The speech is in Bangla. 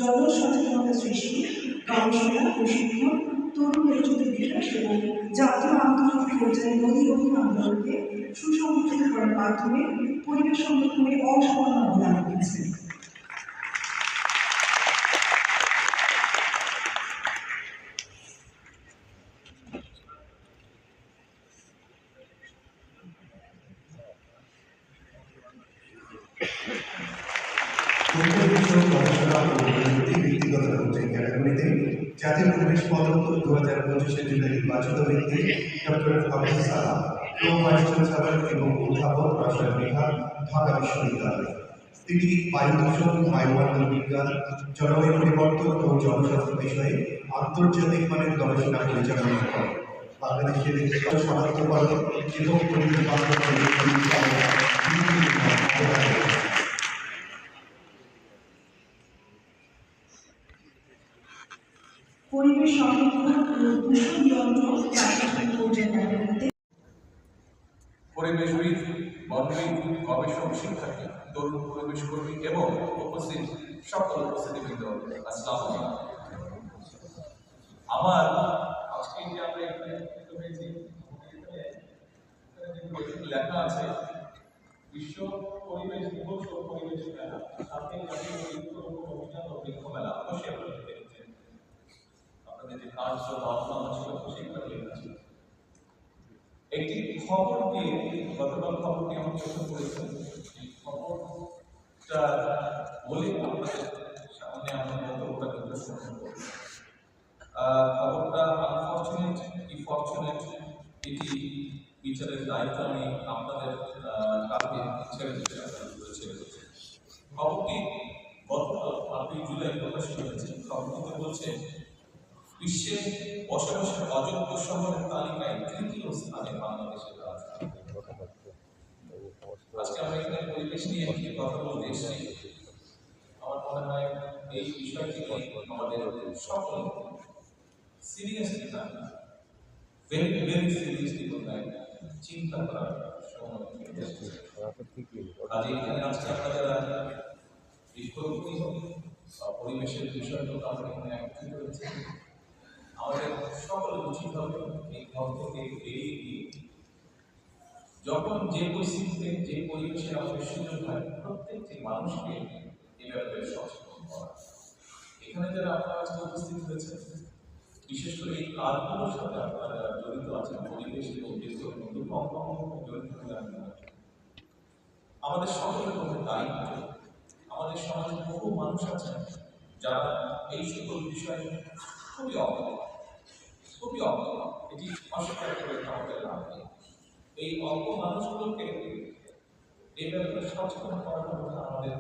জনসচেতনতা সৃষ্টি, গবেষণা, প্রশিক্ষণ, তরুণ নেতৃত্বের বিকাশ এবং জাতীয় আন্তর্জাতিক পর্যায়ে নদী অধিকার আন্দোলনকে সুসংগঠিত করার মাধ্যমে পরিবেশ সংরক্ষণে অসামান্য অবদান রেখেছেন। গবেষণা ও প্রযুক্তি ব্যক্তিগত কোচিং ক্যাটাগরিতে জাতীয় পরিবেশ পদক 2025 জুলাই নির্বাচিত ব্যক্তি doctor Abdul Salam, pro vice chancellor এবং অধ্যাপক রসায়ন বিভাগ, ঢাকা বিশ্ববিদ্যালয়। তিনি বায়ু দূষণ, বায়ুমণ্ডল বিজ্ঞান, জলবায়ু পরিবর্তন ও জনস্বাস্থ্য বিষয়ে আন্তর্জাতিক মানের গবেষণা পরিচালনা করেন। বাংলাদেশের শনাক্তকরণ এবং পরিবেশ বান্ধব পরিবেশ সংরক্ষণ ও দূষণ নিয়ন্ত্রণ জাতীয় পর্যায়ে পরিবেশবিদ, বনবিদ, গবেষক, শিক্ষার্থী, তরুণ পরিবেশ কর্মী এবং উপস্থিত সকল উপস্থিতিবৃন্দ, আসসালামু আলাইকুম। আমার আজকে যে আমরা এখানে হয়েছি, লেখা আছে বিশ্ব পরিবেশ দিবস ও পরিবেশ মেলা, সাথে জাতীয় বৃক্ষরোপণ অভিযান ও বৃক্ষ মেলা। অবশ্যই আপনারা দেখেছেন, আপনাদের যে কাজ ভাবনা ছিল সেগুলো লেখা ছিল। একটি খবর দিয়ে গতকাল খবরটি আমার চোখে পড়েছে। এই খবরটা বলে আপনাদের সামনে আমার বক্তব্যটা উপস্থাপন করব। খবরটা আনফরচুনেট কি ফরচুনেট, এটি বিচারের দায়িত্ব আমি আপনাদের কাছে ছেড়ে দিতে ছেড়ে। খবরটি গতকাল 8 জুলাই প্রকাশিত হয়েছে। খবরটিতে বলছে বিশ্বের বসবাসের অযোগ্য শহরের তালিকায় তৃতীয় স্থানে বাংলাদেশের রাজধানী। আজকে আমরা এখানে পরিবেশ নিয়ে একটি কথা বলতে এসেছি। আমার মনে হয় এই বিষয়টি আমাদের সকল সিরিয়াসলি না, ভেরি সিরিয়াসলি চিন্তা করার সময়। আজ এখানে আজকে আমরা যারা বৃক্ষরোপণ বা পরিবেশের বিষয়গুলো আমরা এখানে একত্রিত হয়েছি, আমাদের সকল উচিত হবে এই ঘর থেকে বেরিয়ে গিয়ে যখন যে পরিস্থিতিতে যে পরিবেশে আমাদের সুযোগ হয় প্রত্যেকটি মানুষকে এ ব্যাপারে সচেতন করা। এখানে যারা আপনারা আজকে উপস্থিত হয়েছেন, বিশেষ করে এই কাজগুলোর সাথে আপনারা জড়িত আছেন, পরিবেশ এবং বৃক্ষরোপণ দুটো অঙ্গভঙ্গ জড়িত হলে আমাদের সকলের মধ্যে দায়িত্ব। আমাদের সমাজে বহু মানুষ আছেন যারা এই সকল বিষয়ে খুবই অবগত, এটি অস্বীকার করে আমাদের লাভ নেই। এই অল্প মানুষগুলোকে এই ব্যাপারে সচেতন করার আমাদের